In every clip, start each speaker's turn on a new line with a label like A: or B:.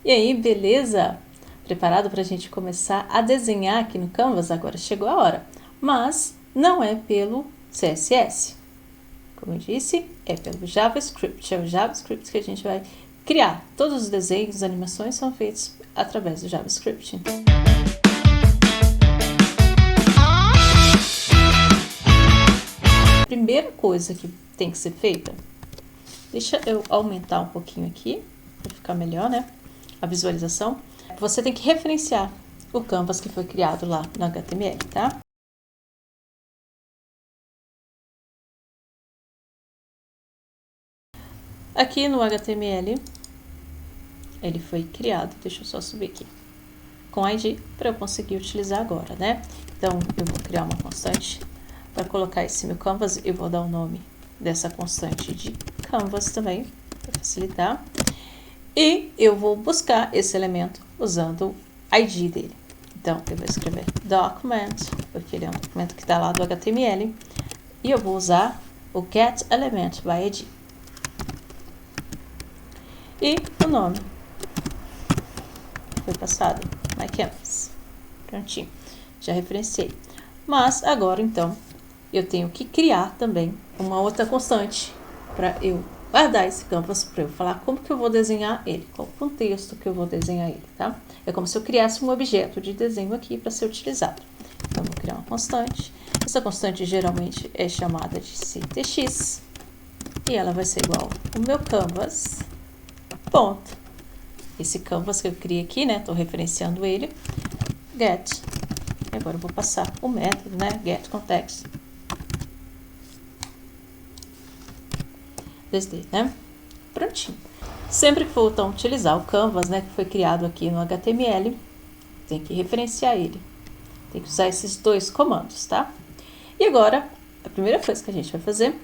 A: E aí, beleza? Preparado para a gente começar a desenhar aqui no Canvas? Agora chegou a hora. Mas não é pelo CSS. Como eu disse, é pelo JavaScript. É o JavaScript que a gente vai criar. Todos os desenhos, as animações são feitos através do JavaScript. A primeira coisa que tem que ser feita, deixa eu aumentar um pouquinho aqui, para ficar melhor, né? A visualização. Você tem que referenciar o canvas que foi criado lá no HTML, tá? Aqui no HTML, ele foi criado, deixa eu só subir aqui, com ID, para eu conseguir utilizar agora, né? Então, eu vou criar uma constante para colocar esse meu canvas, eu vou dar o nome dessa constante de canvas também, para facilitar. E eu vou buscar esse elemento usando o ID dele. Então, eu vou escrever document, porque ele é um documento que está lá do HTML, e eu vou usar o getElementById. E o nome foi passado, myCanvas. Prontinho, já referenciei. Mas agora, então, eu tenho que criar também uma outra constante para eu guardar esse canvas, para eu falar como que eu vou desenhar ele, qual o contexto que eu vou desenhar ele, tá? É como se eu criasse um objeto de desenho aqui para ser utilizado. Então, eu vou criar uma constante. Essa constante geralmente é chamada de ctx e ela vai ser igual ao meu canvas, ponto. Esse canvas que eu criei aqui, né? Estou referenciando ele, get. E agora eu vou passar o método, né? getContext. Desde, né? Prontinho. Sempre que for então utilizar o canvas, né, que foi criado aqui no HTML, tem que referenciar ele. Tem que usar esses dois comandos, tá? E agora, a primeira coisa que a gente vai fazer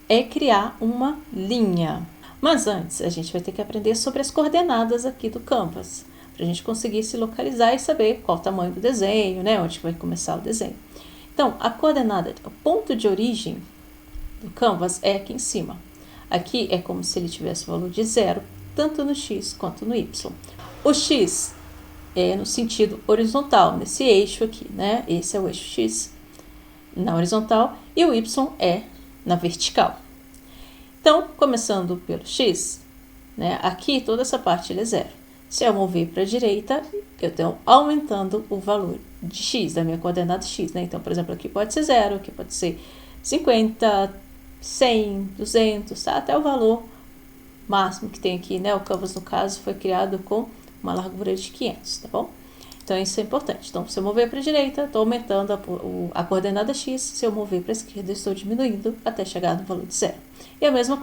A: é criar uma linha. Mas antes, a gente vai ter que aprender sobre as coordenadas aqui do canvas, para a gente conseguir se localizar e saber qual o tamanho do desenho, né, onde vai começar o desenho. Então, a coordenada, o ponto de origem do canvas é aqui em cima. Aqui é como se ele tivesse o valor de 0, tanto no x quanto no y. O x é no sentido horizontal, nesse eixo aqui, né? Esse é o eixo x na horizontal e o y é na vertical. Então, começando pelo x, né? Aqui toda essa parte ele é 0. Se eu mover para a direita, eu estou aumentando o valor de x, da minha coordenada x, né? Então, por exemplo, aqui pode ser 0, aqui pode ser 50, 100, 200, tá? Até o valor máximo que tem aqui, né? O canvas, no caso, foi criado com uma largura de 500, tá bom? Então, isso é importante. Então, se eu mover para a direita, estou aumentando a coordenada x. Se eu mover para a esquerda, estou diminuindo até chegar no valor de 0. E a mesma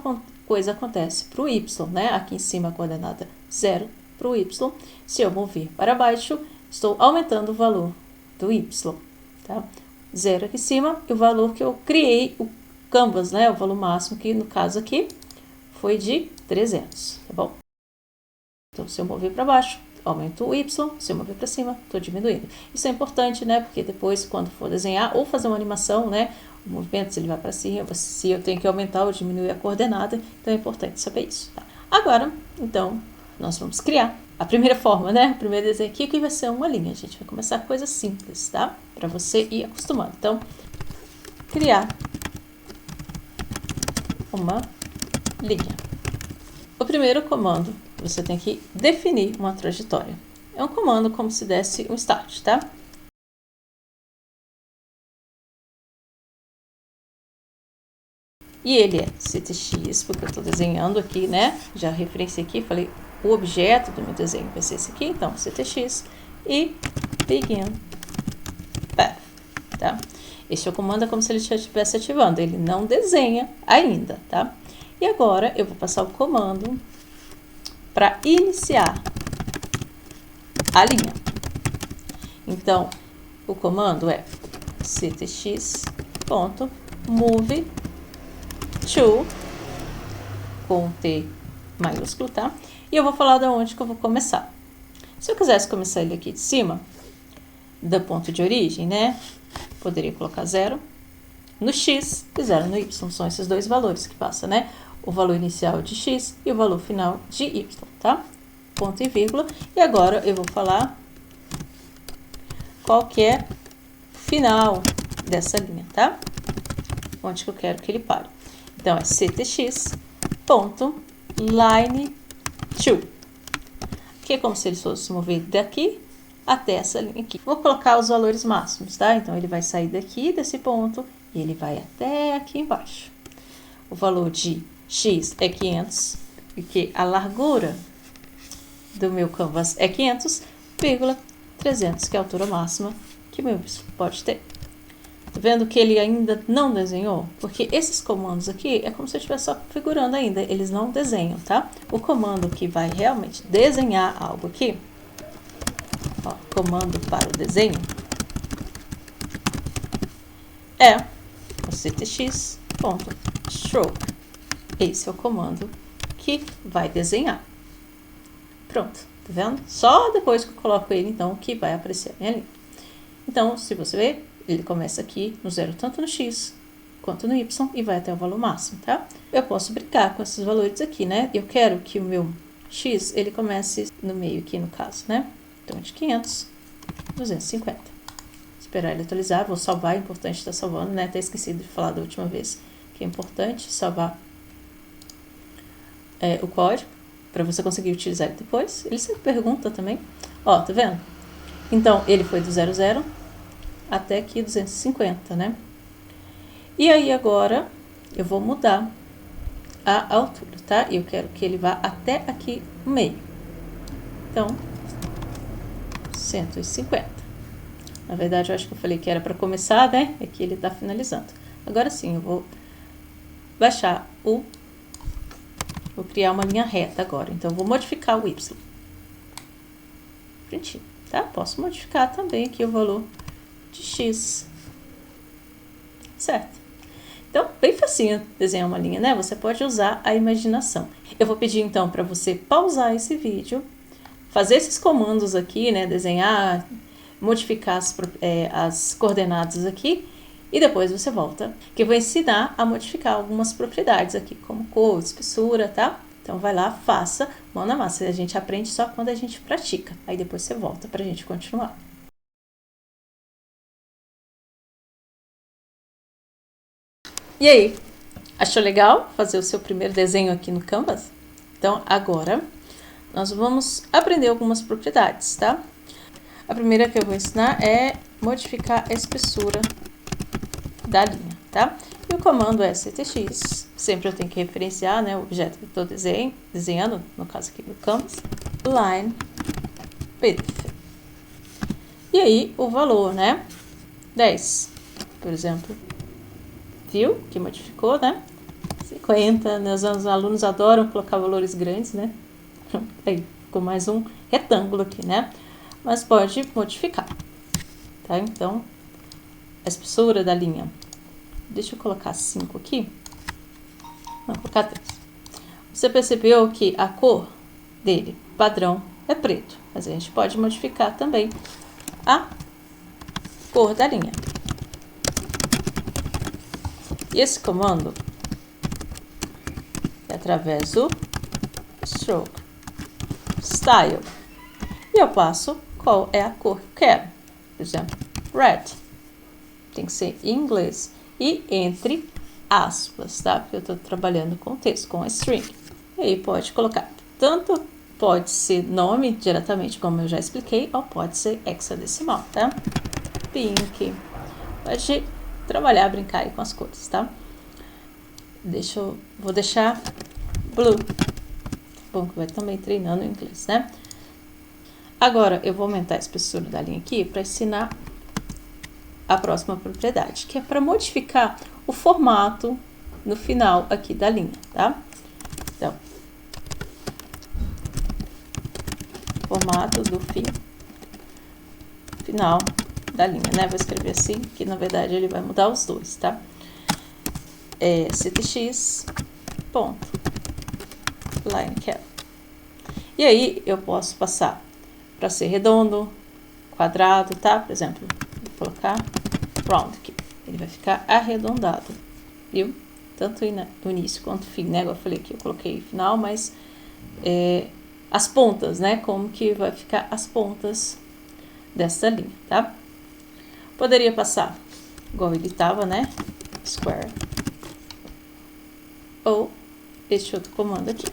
A: coisa acontece para o y, né? Aqui em cima, a coordenada 0 para o y. Se eu mover para baixo, estou aumentando o valor do y, tá? 0 aqui em cima e o valor que eu criei, o canvas, né? O valor máximo, que no caso aqui foi de 300, tá bom? Então, se eu mover para baixo, aumento o y, se eu mover para cima, estou diminuindo. Isso é importante, né? Porque depois, quando for desenhar ou fazer uma animação, né? O movimento, se ele vai para cima, se eu tenho que aumentar ou diminuir a coordenada, então é importante saber isso, tá? Agora, então, nós vamos criar a primeira forma, né? O primeiro desenho aqui, que vai ser uma linha. A gente vai começar com coisas simples, tá? Para você ir acostumando. Então, criar uma linha. O primeiro comando, você tem que definir uma trajetória. É um comando como se desse um start, tá? E ele é ctx, porque eu estou desenhando aqui, né? Já referenciei aqui, falei, o objeto do meu desenho vai ser esse aqui, então ctx e begin path, tá? Esse é o comando, é como se ele já estivesse ativando, ele não desenha ainda, tá? E agora eu vou passar o comando para iniciar a linha. Então, o comando é ctx.move to, com T maiúsculo, tá? E eu vou falar de onde que eu vou começar. Se eu quisesse começar ele aqui de cima, do ponto de origem, né? Poderia colocar 0 no x e 0 no y. São esses dois valores que passa, né? O valor inicial de x e o valor final de y, tá? ponto e vírgula. E agora eu vou falar qual que é o final dessa linha, tá? Onde que eu quero que ele pare. Então, é ctx ponto line 2. Que é como se ele fosse mover daqui até essa linha aqui. Vou colocar os valores máximos, tá? Então, ele vai sair daqui, desse ponto, e ele vai até aqui embaixo. O valor de x é 500, porque a largura do meu canvas é 500,300, que é a altura máxima que o meu pode ter. Tá vendo que ele ainda não desenhou? Porque esses comandos aqui é como se eu estivesse só configurando ainda, eles não desenham, tá? O comando que vai realmente desenhar algo aqui, ó, comando para o desenho, é o ctx.stroke. Esse é o comando que vai desenhar. Pronto, tá vendo? Só depois que eu coloco ele, então, que vai aparecer a minha linha. Então, se você ver, ele começa aqui no zero, tanto no x quanto no y, e vai até o valor máximo, tá? Eu posso brincar com esses valores aqui, né? Eu quero que o meu x, ele comece no meio aqui, no caso, né? Então, de 500, 250. Esperar ele atualizar, vou salvar, é importante estar salvando, né? Até esqueci de falar da última vez, que é importante salvar o código, para você conseguir utilizar ele depois. Ele sempre pergunta também. Ó, tá vendo? Então, ele foi do 00 até aqui 250, né? E aí, agora, eu vou mudar a altura, tá? Eu quero que ele vá até aqui no meio. Então, 150. Na verdade, eu acho que eu falei que era para começar, né? Aqui ele tá finalizando. Agora sim, eu vou baixar o... Vou criar uma linha reta agora. Então, eu vou modificar o y. Prontinho, tá? Posso modificar também aqui o valor de x. Certo? Então, bem facinho desenhar uma linha, né? Você pode usar a imaginação. Eu vou pedir, então, para você pausar esse vídeo, fazer esses comandos aqui, né? Desenhar, modificar as coordenadas aqui, e depois você volta, que eu vou ensinar a modificar algumas propriedades aqui, como cor, espessura, tá? Então, vai lá, faça, mão na massa. A gente aprende só quando a gente pratica. Aí depois você volta pra gente continuar. E aí, achou legal fazer o seu primeiro desenho aqui no Canvas? Então, agora, nós vamos aprender algumas propriedades, tá? A primeira que eu vou ensinar é modificar a espessura da linha, tá? E o comando é ctx, sempre eu tenho que referenciar, né, o objeto que eu estou desenhando, no caso aqui do Canvas, line width. E aí, o valor, né, 10, por exemplo, viu que modificou, né, 50, né, os alunos adoram colocar valores grandes, né, aí ficou mais um retângulo aqui, né, mas pode modificar, tá? Então, a espessura da linha, deixa eu colocar 5 aqui, vou colocar 3. Você percebeu que a cor dele, padrão, é preto, mas a gente pode modificar também a cor da linha. E esse comando é através do stroke style. E eu passo qual é a cor que eu quero. Por exemplo, red. Tem que ser em inglês. E entre aspas, tá? Porque eu estou trabalhando com texto, com a string. E aí pode colocar. Tanto pode ser nome diretamente, como eu já expliquei, ou pode ser hexadecimal, tá? Pink. Pode trabalhar, brincar aí com as cores, tá? Vou deixar blue. Bom, que vai também treinando inglês, né? Agora, eu vou aumentar a espessura da linha aqui para ensinar a próxima propriedade, que é para modificar o formato no final aqui da linha, tá? Então, formato do final da linha, né? Vou escrever assim, que na verdade ele vai mudar os dois, tá? É ctx ponto line cap. E aí eu posso passar para ser redondo, quadrado, tá? Por exemplo, vou colocar round aqui. Ele vai ficar arredondado, viu? Tanto no início quanto no fim, né? Eu falei que eu coloquei final, mas as pontas, né? Como que vai ficar as pontas dessa linha, tá? Poderia passar igual ele tava, né? Square. Ou este outro comando aqui.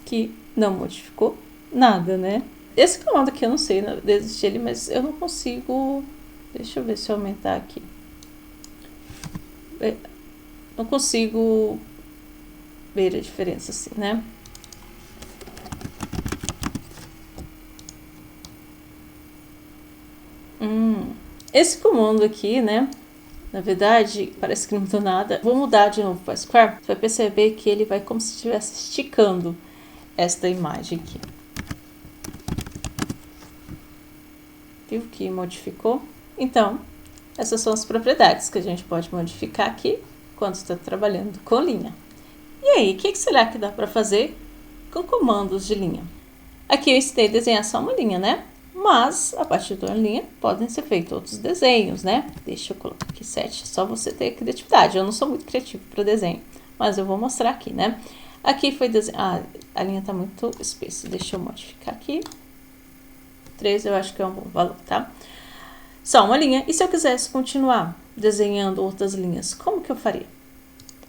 A: Que não modificou nada, né? Esse comando aqui eu não sei desistir ele, mas eu não consigo... Deixa eu ver se eu aumentar aqui. Não consigo ver a diferença assim, né? Esse comando aqui, né? Na verdade, parece que não mudou nada. Vou mudar de novo para Square. Você vai perceber que ele vai como se estivesse esticando esta imagem aqui. Viu que modificou? Então, essas são as propriedades que a gente pode modificar aqui quando está trabalhando com linha. E aí, o que será que dá para fazer com comandos de linha? Aqui eu ensinei a desenhar só uma linha, né? Mas, a partir de uma linha, podem ser feitos outros desenhos, né? Deixa eu colocar aqui 7, só você ter criatividade. Eu não sou muito criativo para desenho, mas eu vou mostrar aqui, né? Aqui foi desenhado... a linha tá muito espessa. Deixa eu modificar aqui. 3 eu acho que é um bom valor, tá? Só uma linha. E se eu quisesse continuar desenhando outras linhas, como que eu faria?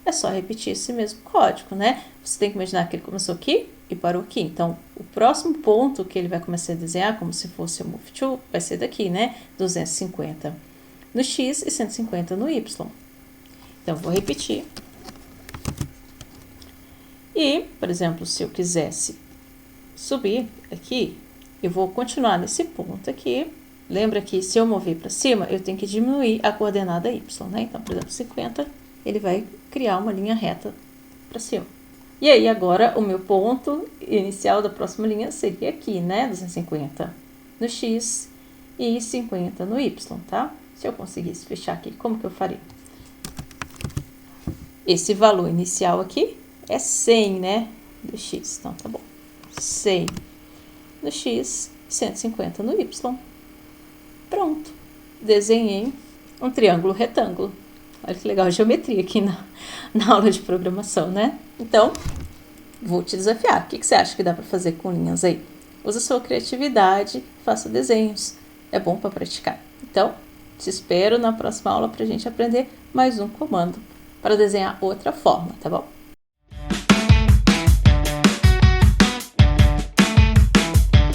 A: É só repetir esse mesmo código, né? Você tem que imaginar que ele começou aqui e parou aqui. Então, o próximo ponto que ele vai começar a desenhar, como se fosse o Move To, vai ser daqui, né? 250 no X e 150 no Y. Então, vou repetir. E, por exemplo, se eu quisesse subir aqui, eu vou continuar nesse ponto aqui. Lembra que se eu mover para cima, eu tenho que diminuir a coordenada Y, né? Então, por exemplo, 50, ele vai criar uma linha reta para cima. E aí, agora, o meu ponto inicial da próxima linha seria aqui, né? 250 no X e 50 no Y, tá? Se eu conseguisse fechar aqui, como que eu faria? Esse valor inicial aqui é 100, né? Do X, então tá bom. 100 no X, 150 no Y. Pronto. Desenhei um triângulo retângulo. Olha que legal a geometria aqui na aula de programação, né? Então, vou te desafiar. O que você acha que dá para fazer com linhas aí? Usa sua criatividade, faça desenhos. É bom para praticar. Então, te espero na próxima aula para a gente aprender mais um comando para desenhar outra forma, tá bom?